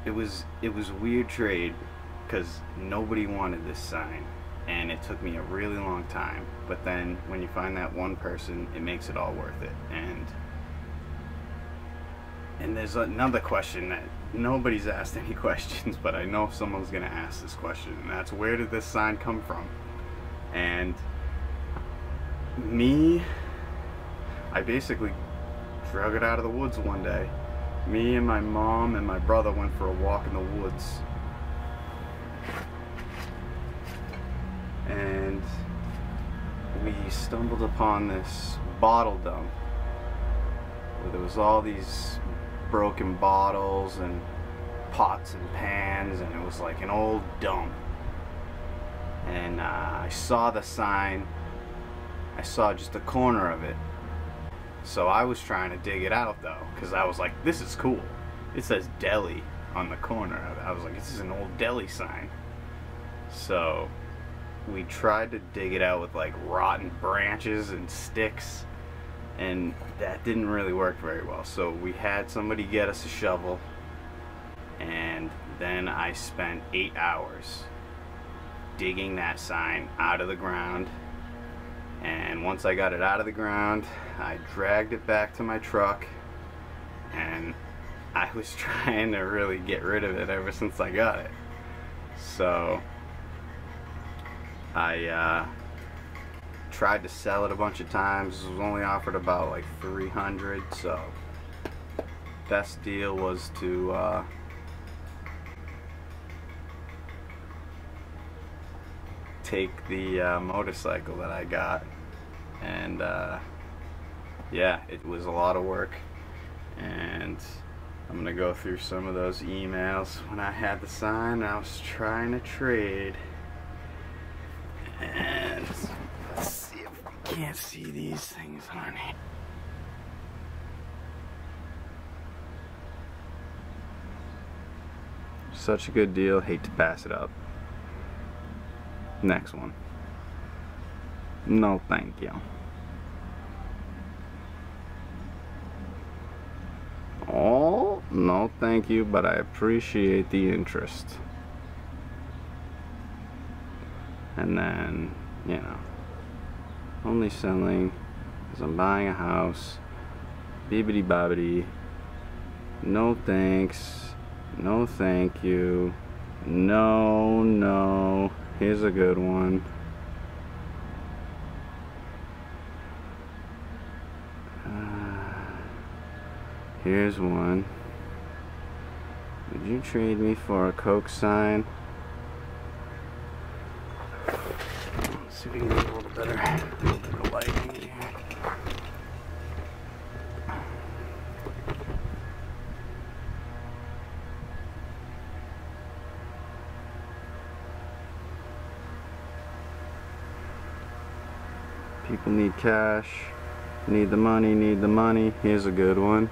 it was a weird trade because nobody wanted this sign, and it took me a really long time. But then when you find that one person, it makes it all worth it. And there's another question that nobody's asked any questions, but I know someone's gonna ask this question, and that's, where did this sign come from? And I basically drug it out of the woods one day. Me and my mom and my brother went for a walk in the woods, and we stumbled upon this bottle dump where there was all these broken bottles and pots and pans, and it was like an old dump. And I saw the sign. I saw just a corner of it, so I was trying to dig it out though, because I was like, this is cool. It says deli on the corner of it. I was like, this is an old deli sign. So we tried to dig it out with like rotten branches and sticks, and that didn't really work very well. So we had somebody get us a shovel, and then I spent 8 hours digging that sign out of the ground. And once I got it out of the ground, I dragged it back to my truck, and I was trying to really get rid of it ever since I got it. So I tried to sell it a bunch of times. It was only offered about like $300, so best deal was to take the motorcycle that I got, and yeah, it was a lot of work. And I'm gonna go through some of those emails when I had the sign. I was trying to trade, and let's see if we can't see these things on here. Such a good deal, hate to pass it up. Next one. No thank you. Oh, no thank you, but I appreciate the interest. And then, you know, only selling because I'm buying a house. Bibbidi bobbidi. No thanks. No thank you. No, no. Here's a good one. Here's one. Would you trade me for a Coke sign? Let's see if we can get a little bit of lighting here. People need cash, need the money, need the money. Here's a good one.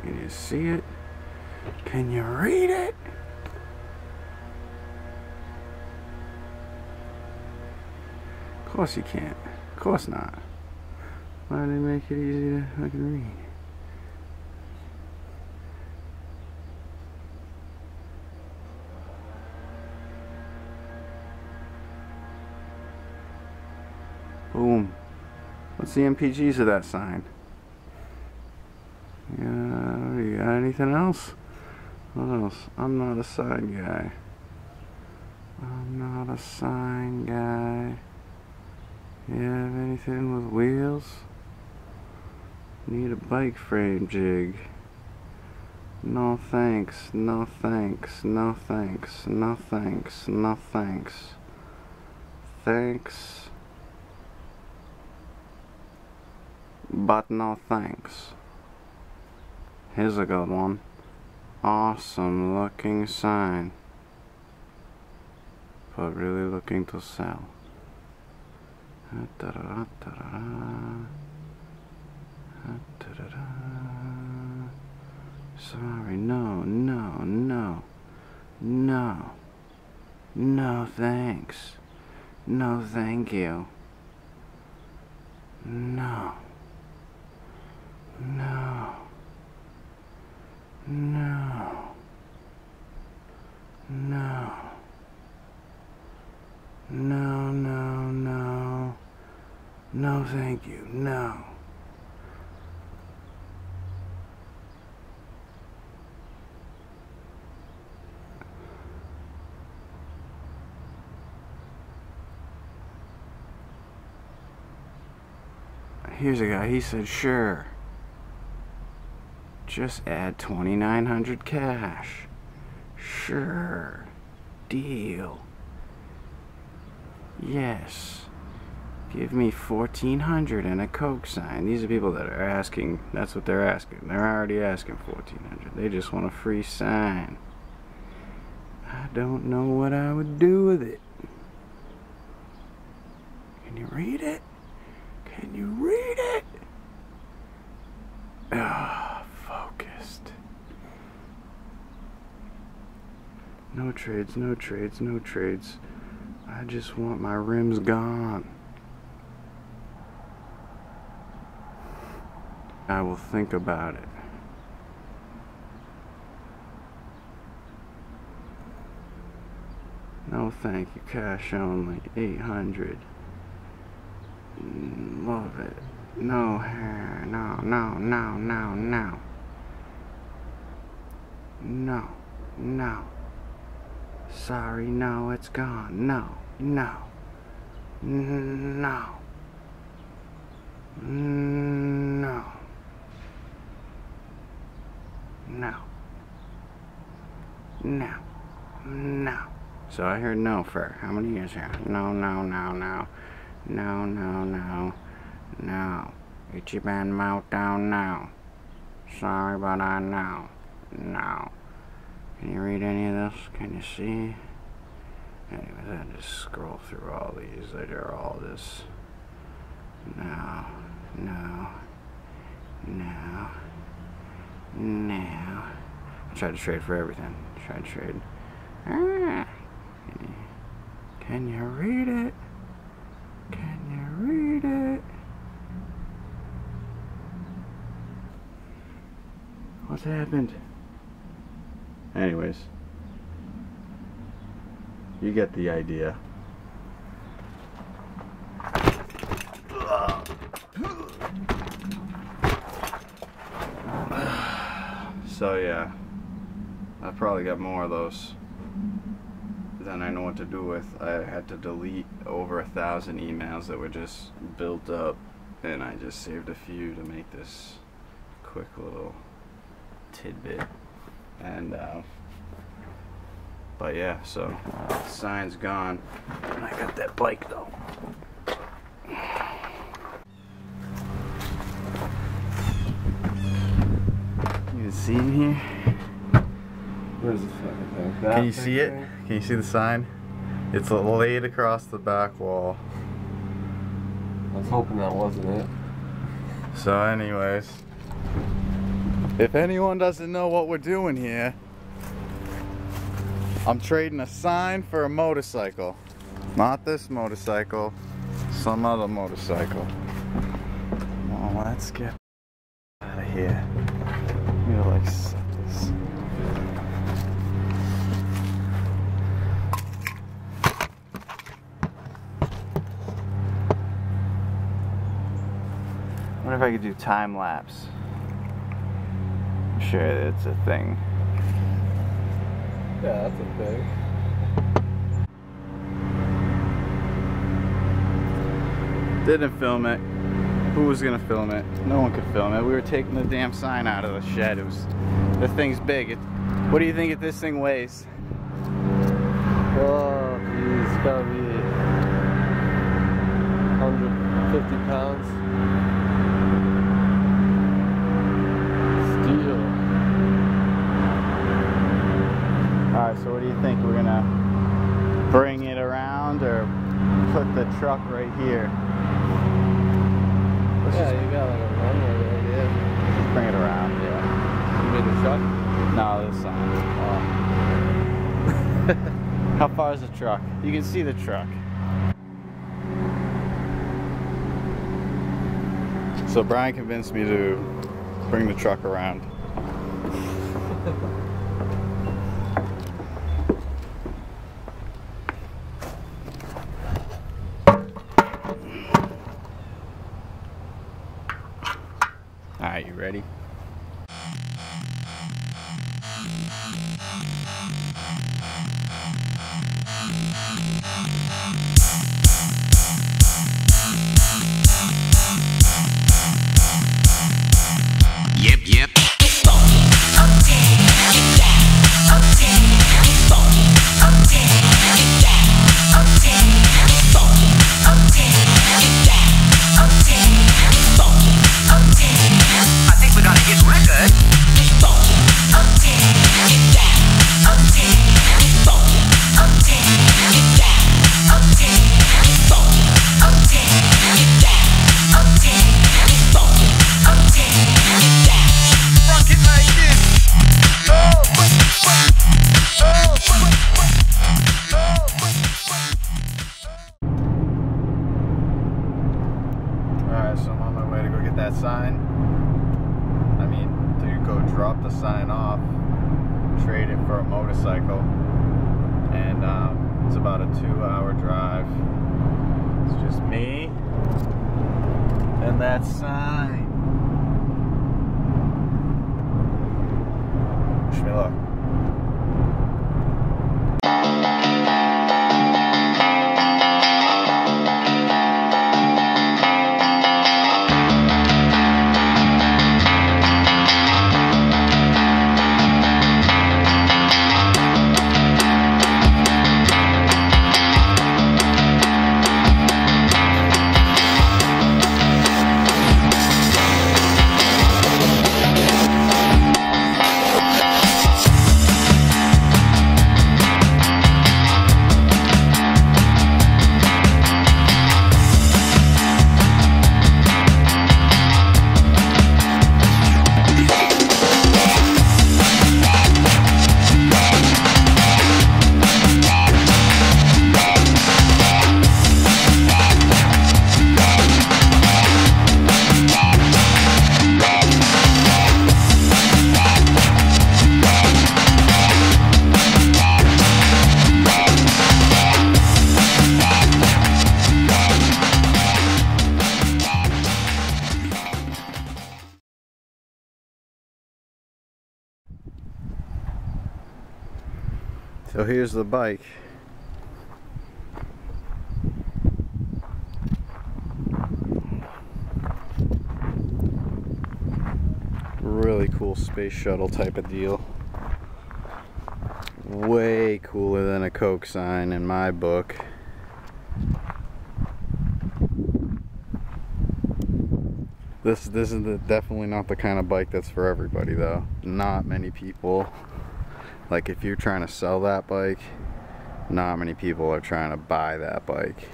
Can you see it? Can you read it? Of course you can't. Of course not. Why do they make it easy to fucking read? Boom. What's the MPGs of that sign? You got anything else? What else? I'm not a sign guy. I'm not a sign guy. You have anything with wheels? Need a bike frame jig. No thanks, no thanks, no thanks, no thanks, no thanks. Thanks, but no thanks. Here's a good one. Awesome looking sign, but really looking to sell. Sorry, no, no, no, no, no thanks, no thank you. No. No. No. No. No, no, no. No, thank you. No. Here's a guy, he said, sure. Just add 2,900 cash. Sure. Deal. Yes. Give me 1,400 and a Coke sign. These are people that are asking, that's what they're asking. They're already asking 1,400. They just want a free sign. I don't know what I would do with it. Can you read it? Can you read it? Ah, focused. No trades, no trades, no trades. I just want my rims gone. I will think about it. No thank you, cash only, 800. Love it. No hair, no, no, no, no, no. No, no. Sorry, no, it's gone. No, no. No. No. No. No. No. So I heard no for how many years here? No, no, no, no. No, no, no. No. Get your band mouth down now. Sorry, but I know. No. Can you read any of this? Can you see? Anyways, I just scroll through all these. They are all this. No. No. No. No. I tried to trade for everything. Tried to trade. Ah. Can you read it? Can you read it? What's happened? Anyways, you get the idea. So yeah, I probably got more of those than I know what to do with. I had to delete over 1,000 emails that were just built up, and I just saved a few to make this quick little tidbit. And but yeah, so the sign's gone, and I got that bike though. You can see in here. Where's the fucking thing? Can you see it? Can you see the sign? It's laid across the back wall. I was hoping that wasn't it. So anyways, if anyone doesn't know what we're doing here, I'm trading a sign for a motorcycle. Not this motorcycle, some other motorcycle. Well, let's get out of here. I'm gonna like set this. I wonder if I could do time lapse. I'm sure it's a thing. Yeah, that's a thing. Didn't film it. Who was gonna film it? No one could film it. We were taking the damn sign out of the shed. The thing's big. What do you think this thing weighs? Oh, geez, it's gotta be 150 pounds. Steel. Alright, so what do you think? We're gonna bring it around or put the truck right here? Yeah, you got like a runway there, yeah. Let's bring it around, yeah. You mean the truck? No, this sign. Oh. How far is the truck? You can see the truck. So Brian convinced me to bring the truck around. Alright, you ready? Yep. I think we're gonna hit record. Alright, so I'm on my way to go get that sign. I mean, to go drop the sign off, trade it for a motorcycle. And it's about a 2-hour drive. It's just me and that sign. Wish me luck. So here's the bike. Really cool space shuttle type of deal. Way cooler than a Coke sign in my book. This is definitely not the kind of bike that's for everybody though. Not many people. Like if you're trying to sell that bike, not many people are trying to buy that bike.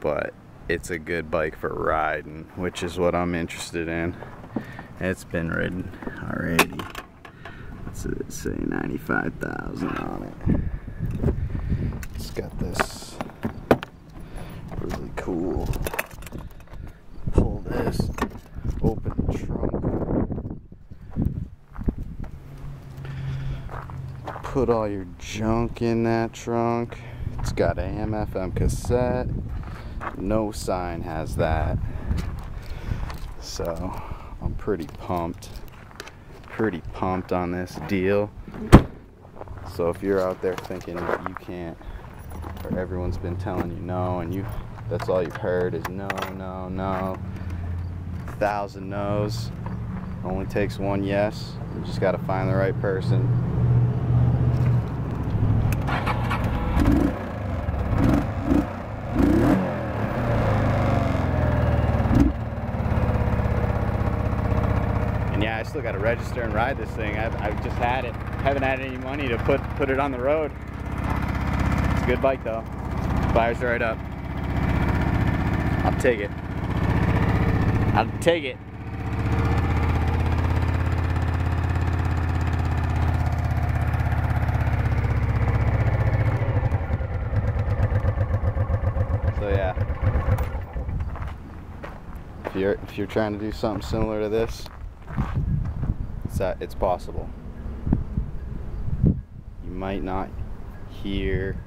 But it's a good bike for riding, which is what I'm interested in. It's been ridden already. What's it say? 95,000 on it. It's got this really cool. Pull this, open the trunk. Put all your junk in that trunk. It's got AM FM cassette. No sign has that. So I'm pretty pumped on this deal. So if you're out there thinking you can't, or everyone's been telling you no, and that's all you've heard is no, 1,000 no's. Only takes one yes. You just got to find the right person. And yeah, I still got to register and ride this thing. I've just had it. Haven't had any money to put it on the road. It's a good bike though. Fires right up. I'll take it. I'll take it. So yeah, if if you're trying to do something similar to this, it's possible. You might not hear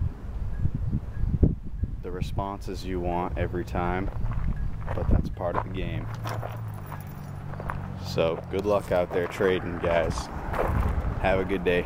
the responses you want every time, but that's part of the game. So good luck out there trading, guys. Have a good day.